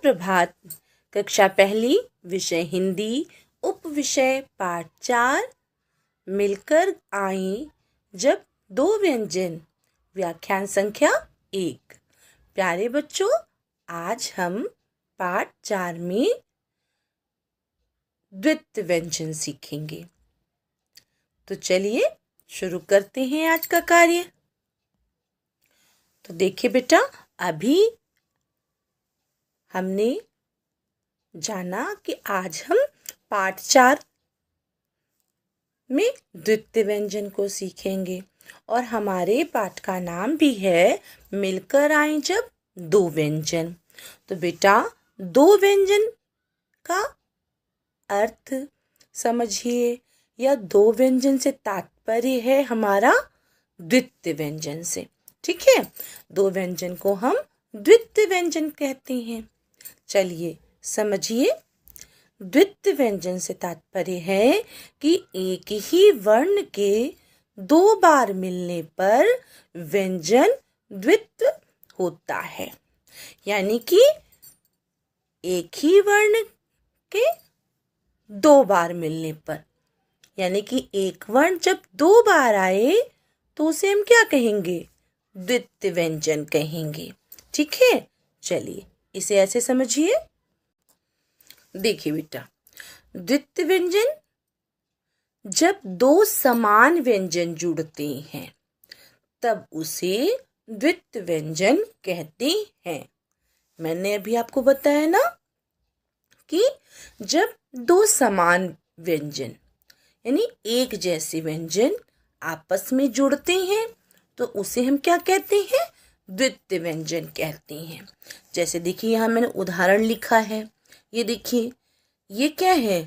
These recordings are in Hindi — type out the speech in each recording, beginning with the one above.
सुप्रभात। कक्षा पहली, विषय हिंदी, उप विषय पाठ 4 मिलकर आए जब दो व्यंजन। व्याख्यान संख्या 1। प्यारे बच्चों, आज हम पाठ 4 में द्वित्व व्यंजन सीखेंगे। तो चलिए शुरू करते हैं आज का कार्य। तो देखिए बेटा, अभी हमने जाना कि आज हम पाठ 4 में द्वित्व व्यंजन को सीखेंगे और हमारे पाठ का नाम भी है मिलकर आए जब दो व्यंजन। तो बेटा, दो व्यंजन का अर्थ समझिए, या दो व्यंजन से तात्पर्य है हमारा द्वित्व व्यंजन से। ठीक है, दो व्यंजन को हम द्वित्व व्यंजन कहते हैं। चलिए समझिए, द्वित्व व्यंजन से तात्पर्य है कि एक ही वर्ण के दो बार मिलने पर व्यंजन द्वित्व होता है। यानी कि एक ही वर्ण के दो बार मिलने पर, यानी कि एक वर्ण जब दो बार आए तो उसे हम क्या कहेंगे? द्वित्व व्यंजन कहेंगे। ठीक है, चलिए इसे ऐसे समझिए। देखिए बेटा, द्वित्व व्यंजन जब दो समान व्यंजन जुड़ते हैं तब उसे द्वित्व व्यंजन कहते हैं। मैंने अभी आपको बताया ना कि जब दो समान व्यंजन यानी एक जैसे व्यंजन आपस में जुड़ते हैं तो उसे हम क्या कहते हैं? द्वित्व व्यंजन कहते हैं। जैसे देखिए, यहाँ मैंने उदाहरण लिखा है। ये देखिए, ये क्या है?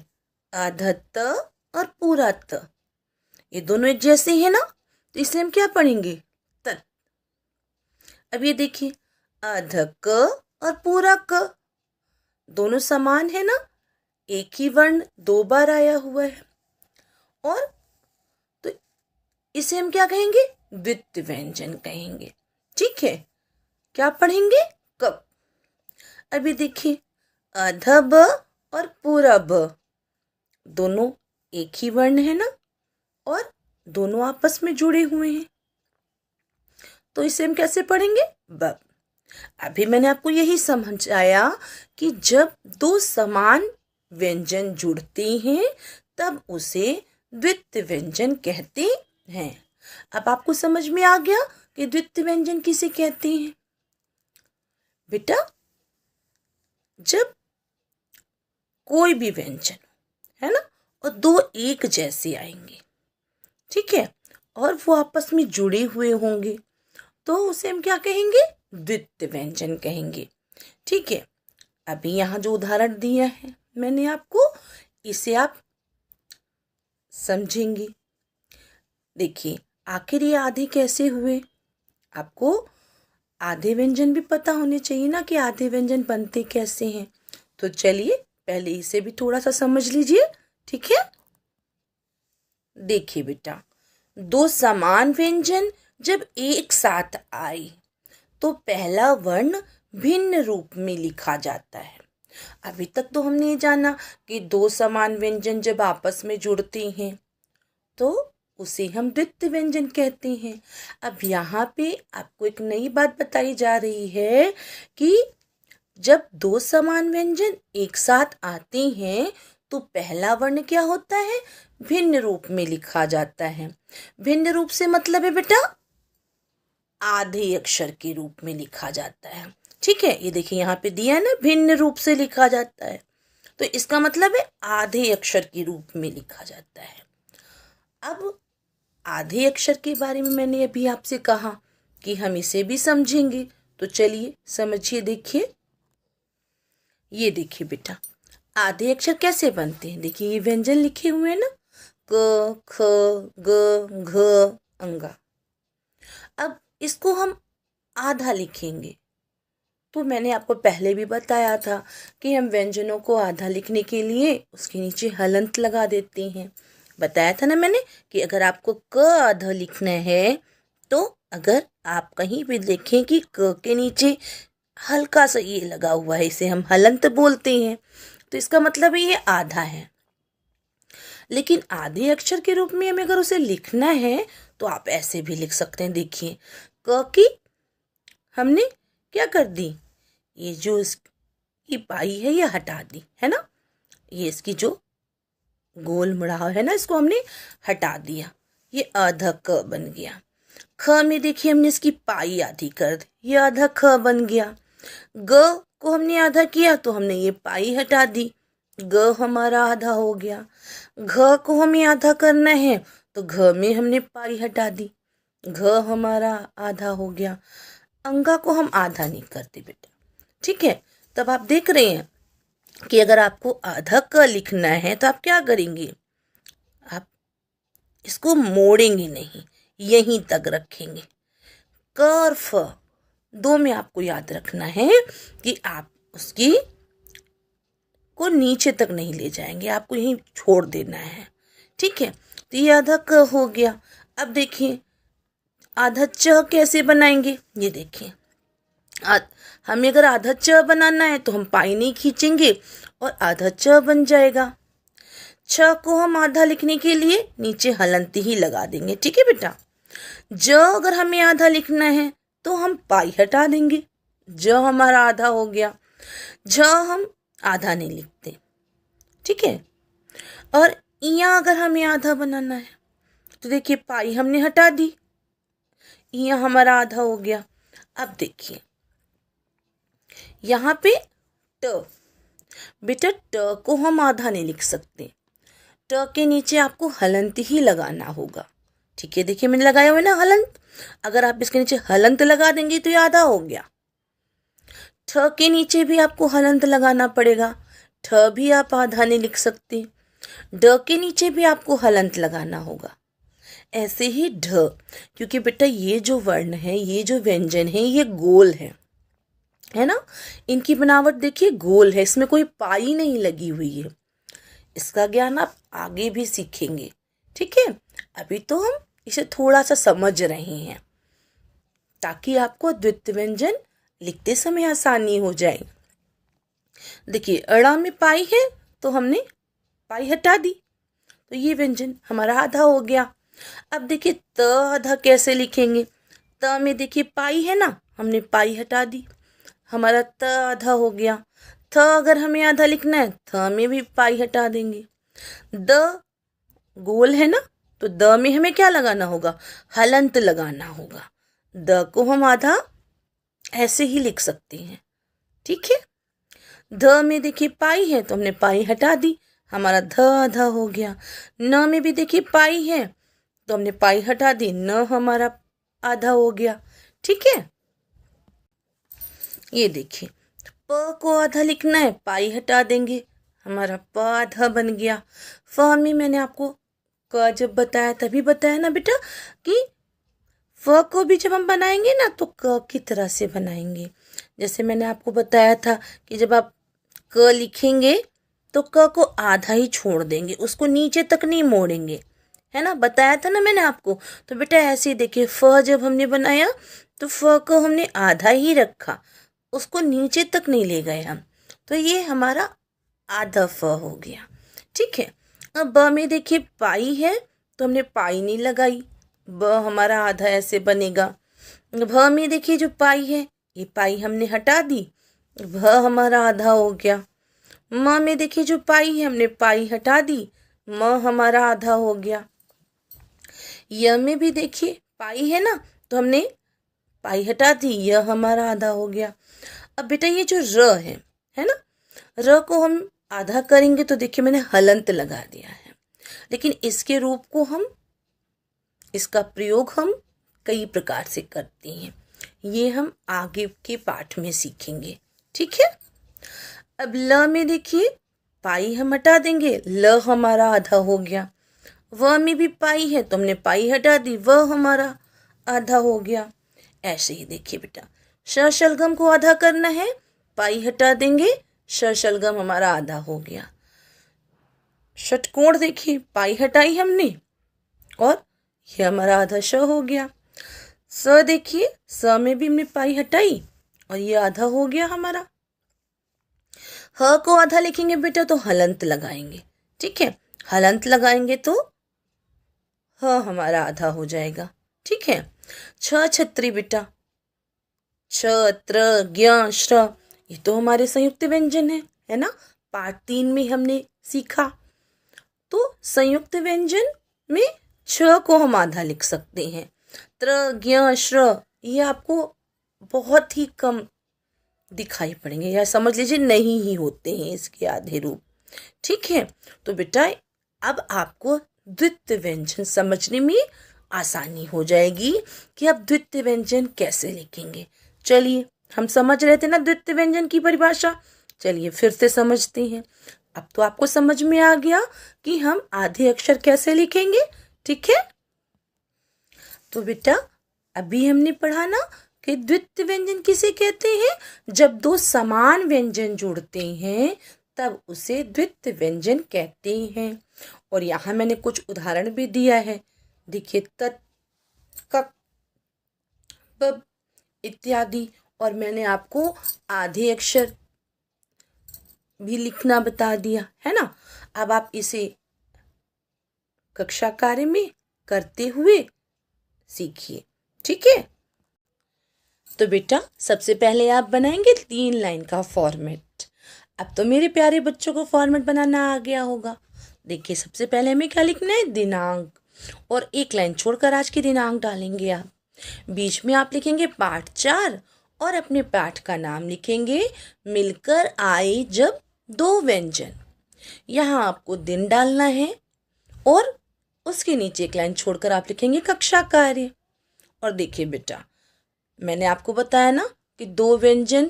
आधा त और पूरा त। ये दोनों एक जैसे हैं ना, तो इसे हम क्या पढ़ेंगे? तत्। अब ये देखिए, आधा क और पूरा क, दोनों समान है ना, एक ही वर्ण दो बार आया हुआ है, और तो इसे हम क्या कहेंगे? द्वित्व व्यंजन कहेंगे। ठीक है, क्या पढ़ेंगे? कब। अभी देखिए, आधा ब और पूरा ब, दोनों एक ही वर्ण है ना, और दोनों आपस में जुड़े हुए हैं, तो इसे हम कैसे पढ़ेंगे? बब। अभी मैंने आपको यही समझाया कि जब दो समान व्यंजन जुड़ते हैं तब उसे द्वित्व व्यंजन कहते हैं। अब आपको समझ में आ गया कि द्वित्व व्यंजन किसे कहते हैं? बेटा, जब कोई भी व्यंजन है ना, और दो एक जैसे आएंगे, ठीक है, और वो आपस में जुड़े हुए होंगे, तो उसे हम क्या कहेंगे? द्वित्व व्यंजन कहेंगे। ठीक है, अभी यहाँ जो उदाहरण दिया है मैंने आपको, इसे आप समझेंगे। देखिए, आखिर ये आधे कैसे हुए? आपको आधे व्यंजन भी पता होने चाहिए ना कि आधे व्यंजन बनते कैसे हैं। तो चलिए पहले इसे भी थोड़ा सा समझ लीजिए। ठीक है, देखिए बेटा, दो समान व्यंजन जब एक साथ आए तो पहला वर्ण भिन्न रूप में लिखा जाता है। अभी तक तो हमने जाना कि दो समान व्यंजन जब आपस में जुड़ते हैं तो उसे हम द्वित्व व्यंजन कहते हैं। अब यहाँ पे आपको एक नई बात बताई जा रही है कि जब दो समान व्यंजन एक साथ आते हैं तो पहला वर्ण क्या होता है? भिन्न रूप में लिखा जाता है। भिन्न रूप से मतलब है बेटा, आधे अक्षर के रूप में लिखा जाता है। ठीक है, ये देखिए यहाँ पे दिया है ना, भिन्न रूप से लिखा जाता है, तो इसका मतलब है आधे अक्षर के रूप में लिखा जाता है। अब आधे अक्षर के बारे में मैंने अभी आपसे कहा कि हम इसे भी समझेंगे, तो चलिए समझिए। देखिए, ये देखिए बेटा, आधे अक्षर कैसे बनते हैं? देखिए, ये व्यंजन लिखे हुए हैं ना, क, ख, ग, घ, अंगा। अब इसको हम आधा लिखेंगे, तो मैंने आपको पहले भी बताया था कि हम व्यंजनों को आधा लिखने के लिए उसके नीचे हलंत लगा देते हैं। बताया था ना मैंने कि अगर आपको क आधा लिखना है तो अगर आप कहीं भी देखें कि क के नीचे हल्का सा ये लगा हुआ है, इसे हम हलंत बोलते हैं। तो इसका मतलब है ये आधा है। लेकिन आधे अक्षर के रूप में हमें अगर उसे लिखना है तो आप ऐसे भी लिख सकते हैं। देखिए, क की हमने क्या कर दी, ये जो इसकी पाई है ये हटा दी, है ना। ये इसकी जो गोल मुड़ाव है ना, इसको हमने हटा दिया, ये आधा क बन गया। ख में देखिए हमने इसकी पाई आधी कर दी, ये आधा ख बन गया। ग को हमने आधा किया तो हमने ये पाई हटा दी, ग हमारा आधा हो गया। घ को हमें आधा करना है तो घ में हमने पाई हटा दी, घ हमारा आधा हो गया। अंगा को हम आधा नहीं करते बेटा, ठीक है। तब आप देख रहे हैं कि अगर आपको आधा क लिखना है तो आप क्या करेंगे, आप इसको मोड़ेंगे नहीं, यहीं तक रखेंगे। क और फ दो में आपको याद रखना है कि आप उसकी को नीचे तक नहीं ले जाएंगे, आपको यहीं छोड़ देना है, ठीक है। तो ये आधा क हो गया। अब देखिए आधा च कैसे बनाएंगे, ये देखिए हमें अगर आधा च बनाना है तो हम पाई नहीं खींचेंगे और आधा च बन जाएगा। छ को हम आधा लिखने के लिए नीचे हलंत ही लगा देंगे, ठीक है बेटा। ज अगर हमें आधा लिखना है तो हम पाई हटा देंगे, ज हमारा आधा हो गया। झ हम आधा नहीं लिखते, ठीक है। और इया अगर हमें आधा बनाना है तो देखिए पाई हमने हटा दी, इया हमारा आधा हो गया। अब देखिए यहाँ पे ट, बेटा ट को हम आधा नहीं लिख सकते, ट के नीचे आपको हलंत ही लगाना होगा, ठीक है। देखिए मैंने लगाया हुआ है ना हलंत, अगर आप इसके नीचे हलंत लगा देंगे तो ये आधा हो गया। ठ के नीचे भी आपको हलंत लगाना पड़ेगा, ठ भी आप आधा नहीं लिख सकते। ड के नीचे भी आपको हलंत लगाना होगा, ऐसे ही ढ, क्योंकि बेटा ये जो वर्ण है, ये जो व्यंजन है, ये गोल है ना। इनकी बनावट देखिए गोल है, इसमें कोई पाई नहीं लगी हुई है। इसका ज्ञान आप आगे भी सीखेंगे, ठीक है। अभी तो हम इसे थोड़ा सा समझ रहे हैं ताकि आपको द्वित्व व्यंजन लिखते समय आसानी हो जाए। देखिए अड़ा में पाई है तो हमने पाई हटा दी, तो ये व्यंजन हमारा आधा हो गया। अब देखिए त आधा कैसे लिखेंगे, त में देखिए पाई है ना, हमने पाई हटा दी, हमारा त आधा हो गया। थ अगर हमें आधा लिखना है, थ में भी पाई हटा देंगे। द गोल है ना, तो द में हमें क्या लगाना होगा, हलंत लगाना होगा। द को हम आधा ऐसे ही लिख सकते हैं, ठीक है। ध में देखिए पाई है तो हमने पाई हटा दी, हमारा ध आधा हो गया। न में भी देखिए पाई है तो हमने पाई हटा दी, न हमारा आधा हो गया, ठीक है। ये देखिए प को आधा लिखना है, पाई हटा देंगे, हमारा प आधा बन गया। फ में मैंने आपको क जब बताया तभी बताया ना बेटा कि फ को भी जब हम बनाएंगे ना तो क की तरह से बनाएंगे। जैसे मैंने आपको बताया था कि जब आप क लिखेंगे तो क को आधा ही छोड़ देंगे, उसको नीचे तक नहीं मोड़ेंगे, है ना, बताया था ना मैंने आपको। तो बेटा ऐसे ही देखिए फ जब हमने बनाया तो फ को हमने आधा ही रखा, उसको नीचे तक नहीं ले गए हम, तो ये हमारा आधा फ हो गया, ठीक है। अब ब में देखिए पाई है तो हमने पाई नहीं लगाई, ब हमारा आधा ऐसे बनेगा। भ में देखिए जो पाई है ये पाई हमने हटा दी, भ हमारा आधा हो गया। म में देखिए जो पाई है हमने पाई हटा दी, म हमारा आधा हो गया। य में भी देखिए पाई है ना तो हमने पाई हटा दी, यह हमारा आधा हो गया। अब बेटा ये जो र है ना, र को हम आधा करेंगे तो देखिए मैंने हलंत लगा दिया है, लेकिन इसके रूप को हम, इसका प्रयोग हम कई प्रकार से करते हैं, ये हम आगे के पाठ में सीखेंगे, ठीक है। अब ल में देखिए पाई हम हटा देंगे, ल हमारा आधा हो गया। व में भी पाई है तो हमने पाई हटा दी, व हमारा आधा हो गया। ऐसे ही देखिए बेटा श शलगम को आधा करना है, पाई हटा देंगे, श शलगम हमारा आधा हो गया। षटकोण देखिए पाई हटाई हमने और ये हमारा आधा श हो गया। स देखिए स में भी हमने पाई हटाई और ये आधा हो गया हमारा। ह को आधा लिखेंगे बेटा तो हलंत लगाएंगे, ठीक है। हलंत लगाएंगे तो ह हमारा आधा हो जाएगा, ठीक है। छ छतरी बेटा, छ त्र ज्ञ श्र, ये तो हमारे संयुक्त व्यंजन है ना। पाठ 3 में हमने सीखा। तो संयुक्त व्यंजन में छ को हम आधा लिख सकते हैं। त्र ज्ञ श्र ये आपको बहुत ही कम दिखाई पड़ेंगे, या समझ लीजिए नहीं ही होते हैं इसके आधे रूप, ठीक है। तो बेटा अब आपको द्वितीय व्यंजन समझने में आसानी हो जाएगी कि अब द्वितीय व्यंजन कैसे लिखेंगे। चलिए, हम समझ रहे थे ना द्वितीय व्यंजन की परिभाषा, चलिए फिर से समझते हैं। अब तो आपको समझ में आ गया कि हम आधे अक्षर कैसे लिखेंगे, ठीक है। तो बेटा अभी हमने पढ़ा ना कि द्वितीय व्यंजन किसे कहते हैं, जब दो समान व्यंजन जुड़ते हैं तब उसे द्वितीय व्यंजन कहते हैं। और यहाँ मैंने कुछ उदाहरण भी दिया है, देखिए तत्, कक, बब इत्यादि। और मैंने आपको आधे अक्षर भी लिखना बता दिया है ना। अब आप इसे कक्षा कार्य में करते हुए सीखिए, ठीक है। तो बेटा सबसे पहले आप बनाएंगे 3 लाइन का फॉर्मेट। अब तो मेरे प्यारे बच्चों को फॉर्मेट बनाना आ गया होगा। देखिए सबसे पहले हमें क्या लिखना है, दिनांक, और 1 लाइन छोड़कर आज की दिनांक डालेंगे आप। बीच में आप लिखेंगे पाठ 4 और अपने पाठ का नाम लिखेंगे मिलकर आए जब 2 व्यंजन। यहाँ आपको दिन डालना है और उसके नीचे 1 लाइन छोड़कर आप लिखेंगे कक्षा कार्य। और देखिए बेटा मैंने आपको बताया ना कि 2 व्यंजन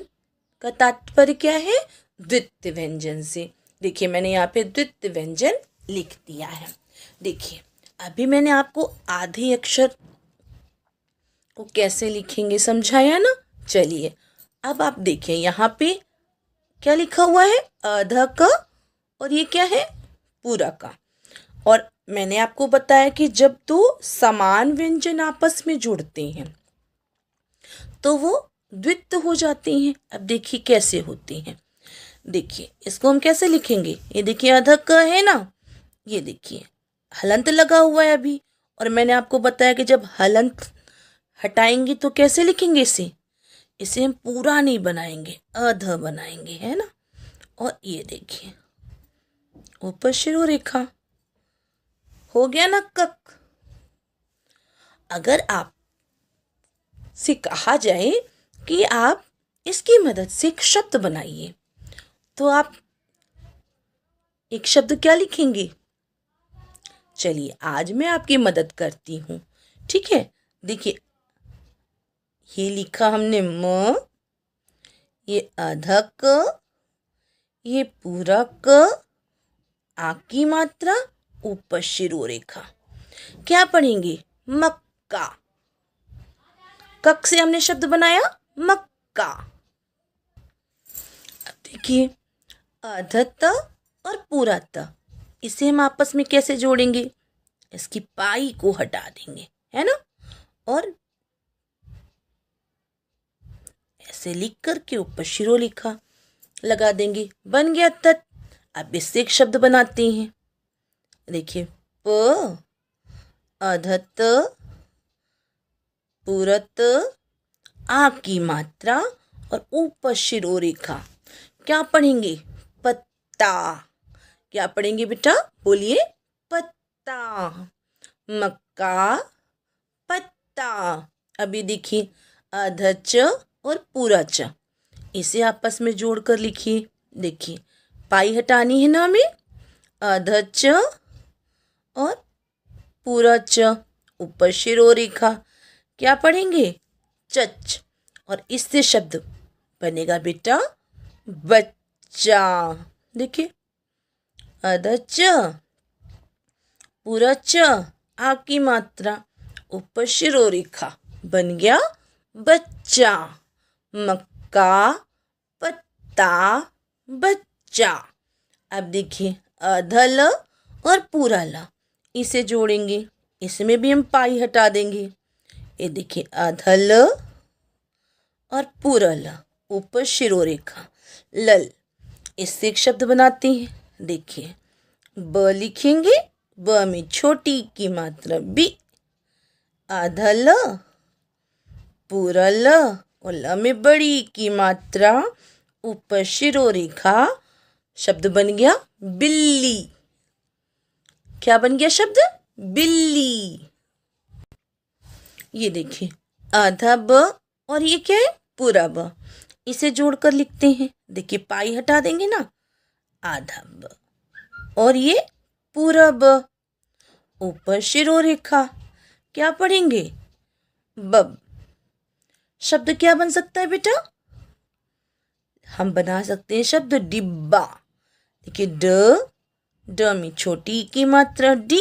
का तात्पर्य क्या है, द्वितीय व्यंजन से। देखिए मैंने यहाँ पे द्वितीय व्यंजन लिख दिया है। देखिए अभी मैंने आपको आधे अक्षर को कैसे लिखेंगे समझाया ना। चलिए अब आप देखिए यहाँ पे क्या लिखा हुआ है, आधा का, और ये क्या है, पूरा का। और मैंने आपको बताया कि जब 2 समान व्यंजन आपस में जुड़ते हैं तो वो द्वित्व हो जाते हैं। अब देखिए कैसे होते हैं, देखिए इसको हम कैसे लिखेंगे। ये देखिए आधा क है ना, ये देखिए हलंत लगा हुआ है अभी, और मैंने आपको बताया कि जब हलंत हटाएंगे तो कैसे लिखेंगे इसे हम पूरा नहीं बनाएंगे, आधा बनाएंगे, है ना। और ये देखिए ऊपर शिरो रेखा हो गया ना कक। अगर आप से कहा जाए कि आप इसकी मदद से एक शब्द बनाइए तो आप एक शब्द क्या लिखेंगे। चलिए आज मैं आपकी मदद करती हूँ, ठीक है। देखिए ये लिखा हमने म, ये आधा क, ये पूरा क, आ की मात्रा, ऊपर शिरो रेखा। क्या पढ़ेंगे, मक्का। कक से हमने शब्द बनाया मक्का। अब देखिए आधा त और पूरा त, इसे हम आपस में कैसे जोड़ेंगे, इसकी पाई को हटा देंगे, है ना। और ऐसे लिख करके ऊपर शिरो लिखा लगा देंगे, बन गया तत्। अब इससे एक शब्द बनाते हैं। देखिए प, आधा त, पूरा त, आ की मात्रा और ऊपर शिरो रेखा। क्या पढ़ेंगे, पत्ता। क्या पढ़ेंगे बेटा, बोलिए, पत्ता। मक्का, पत्ता। अभी देखिए आधा च और पूरा च, इसे आपस में जोड़कर लिखिए। देखिए पाई हटानी है ना हमें, आधा च और पूरा च, ऊपर शिरो रेखा। क्या पढ़ेंगे, चच। और इससे शब्द बनेगा बेटा बच्चा। देखिए आधा च, पूरा च, आ की मात्रा, ऊपर शिरो रेखा, बन गया बच्चा। मक्का, पत्ता, बच्चा। अब देखिए आधा ल और पूरा ल, इसे जोड़ेंगे, इसमें भी हम पाई हटा देंगे। ये देखिए आधा ल और पूरा ल, ऊपर शिरोरेखा लल। इससे एक शब्द बनाते हैं। देखिए, ब लिखेंगे, ब में छोटी की मात्रा बी, आधा ल, पूरा ल और ल में बड़ी की मात्रा, ऊपर शिरोरेखा। शब्द बन गया बिल्ली। क्या बन गया शब्द? बिल्ली। ये देखिए, आधा ब और ये क्या है? पूरा ब। इसे जोड़कर लिखते हैं। देखिए, पाई हटा देंगे ना, आधा ब और ये पूरा ब, ऊपर शिरोरेखा। क्या पढ़ेंगे? बब। शब्द क्या बन सकता है बेटा? हम बना सकते हैं शब्द डिब्बा। देखिए, ड में छोटी की मात्रा डी,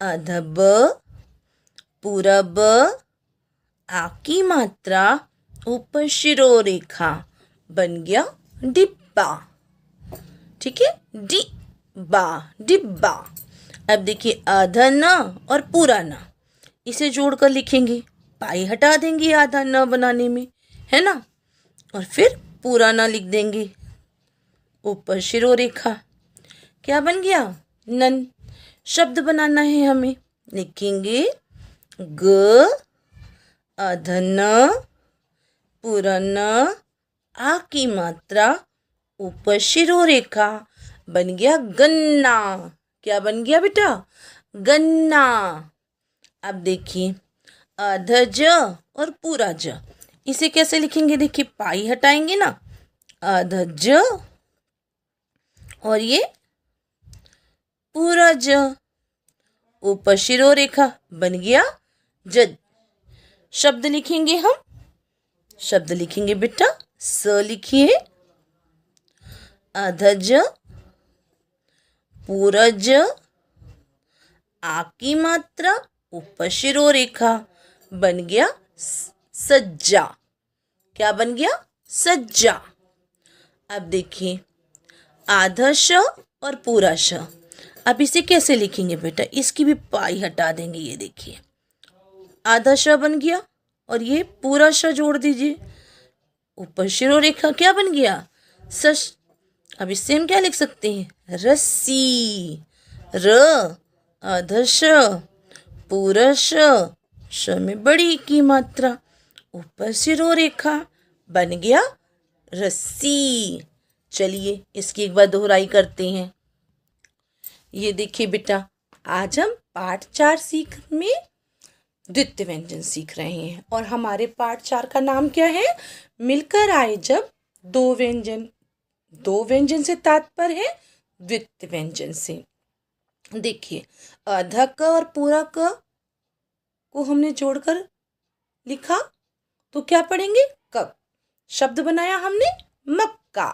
आधा ब, पूरा ब, आ की मात्रा, ऊपर शिरोरेखा, बन गया डिब्बा। ठीक है, डिब्बा, डिब्बा। अब देखिए, आधा न और पूरा न, इसे जोड़कर लिखेंगे। पाई हटा देंगे आधा न बनाने में, है ना, और फिर पूरा न लिख देंगे, ऊपर शिरोरेखा। क्या बन गया? नन। शब्द बनाना है हमें। लिखेंगे ग, आधा न, पूरा न, आ की मात्रा, ऊपर शिरोरेखा, बन गया गन्ना। क्या बन गया बेटा? गन्ना। अब देखिए, आधा ज और पूरा ज, इसे कैसे लिखेंगे? देखिए, पाई हटाएंगे ना, आधा ज और ये पूरा ज, ऊपर शिरोरेखा, बन गया जज। शब्द लिखेंगे हम। शब्द लिखेंगे बेटा, स लिखिए, आधा ज, पूरा ज, आ की मात्रा, ऊपर शिरोरेखा, बन गया सज्जा। क्या बन गया? सज्जा। अब देखिए, आधा श और पूरा श, अब इसे कैसे लिखेंगे बेटा? इसकी भी पाई हटा देंगे। ये देखिए, आधा श बन गया और ये पूरा श जोड़ दीजिए, ऊपर शिरोरेखा। क्या बन गया? सश। अब इससे हम क्या लिख सकते हैं? रस्सी। र, आधा श, पूरा श में बड़ी की मात्रा, ऊपर शिरोरेखा, बन गया रस्सी। चलिए, इसकी एक बार दोहराई करते हैं। ये देखिए बेटा, आज हम पाठ 4 सीख में द्वितीय व्यंजन सीख रहे हैं और हमारे पाठ 4 का नाम क्या है? मिलकर आए जब दो व्यंजन। दो व्यंजन से तात्पर्य है द्वितीय व्यंजन से। देखिए, आधा क और पूरा क को हमने जोड़कर लिखा तो क्या पढ़ेंगे? कप। शब्द बनाया हमने मक्का।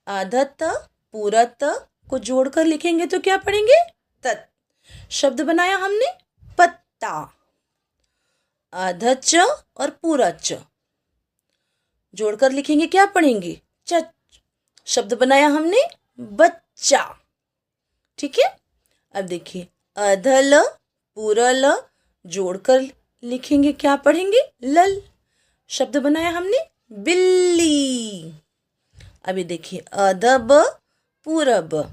आधा त, पूरा त को जोड़कर लिखेंगे तो क्या पढ़ेंगे? तत। शब्द बनाया हमने पत्ता। आधा च और पूरा च जोड़कर लिखेंगे, क्या पढ़ेंगे? चच। शब्द बनाया हमने बच्चा। ठीक है। अब देखिए, आधा ल, पूरा ल जोड़कर लिखेंगे, क्या पढ़ेंगे? लल। शब्द बनाया हमने बिल्ली। अभी देखिए, आधा ब, पूरा ब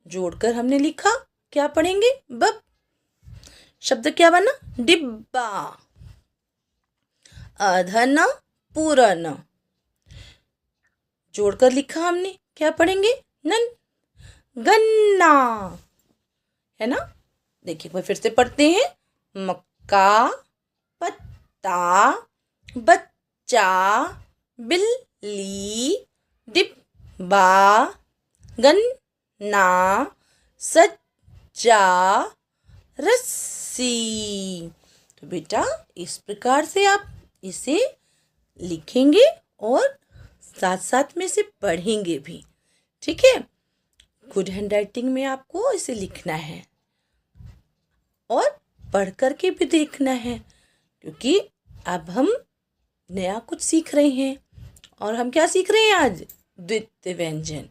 जोड़कर हमने लिखा, क्या पढ़ेंगे? बब। शब्द क्या बना? डिब्बा। आधा न, पूरा न जोड़कर लिखा हमने, क्या पढ़ेंगे? नन। गन्ना। है ना। देखिए, एक बार फिर से पढ़ते हैं। मक्का, पत्ता, बच्चा, बिल्ली, डिब्बा, गन्ना, सज्जा, रस्सी। तो बेटा, इस प्रकार से आप इसे लिखेंगे और साथ साथ में इसे पढ़ेंगे भी। ठीक है। गुड हैंड राइटिंग में आपको इसे लिखना है और पढ़ करके भी देखना है, क्योंकि अब हम नया कुछ सीख रहे हैं। और हम क्या सीख रहे हैं आज? द्वितीय व्यंजन।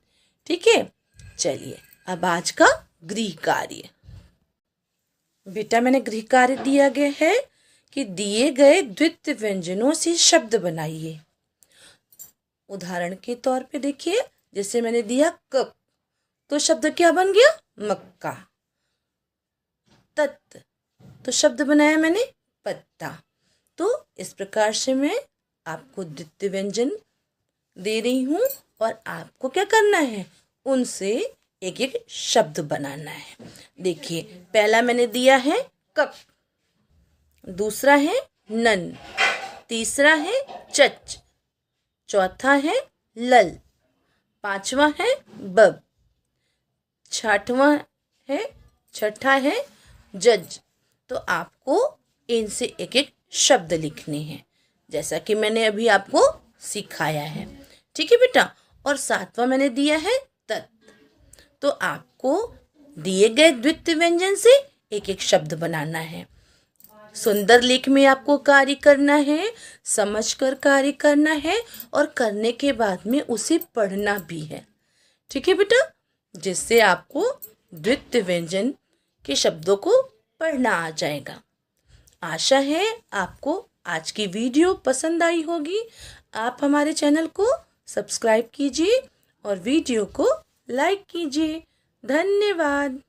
ठीक है। चलिए, अब आज का गृह कार्य। बेटा, मैंने गृह कार्य दिया गया है कि दिए गए द्वितीय व्यंजनों से शब्द बनाइए। उदाहरण के तौर पे देखिए, जैसे मैंने दिया कक, तो शब्द क्या बन गया? मक्का। तत, तो शब्द बनाया मैंने पत्ता। तो इस प्रकार से मैं आपको द्वितीय व्यंजन दे रही हूँ और आपको क्या करना है? उनसे एक एक शब्द बनाना है। देखिए, पहला मैंने दिया है कक, दूसरा है नन, तीसरा है चच, चौथा है लल, पांचवा है बब, छठा है जज। तो आपको इनसे एक एक शब्द लिखने हैं, जैसा कि मैंने अभी आपको सिखाया है। ठीक है बेटा। और सातवां मैंने दिया है तत्। तो आपको दिए गए द्वितीय व्यंजन से एक एक शब्द बनाना है। सुंदर लेख में आपको कार्य करना है, समझकर कार्य करना है और करने के बाद में उसे पढ़ना भी है। ठीक है बेटा, जिससे आपको द्वितीय व्यंजन के शब्दों को पढ़ना आ जाएगा। आशा है आपको आज की वीडियो पसंद आई होगी। आप हमारे चैनल को सब्सक्राइब कीजिए और वीडियो को लाइक कीजिए। धन्यवाद।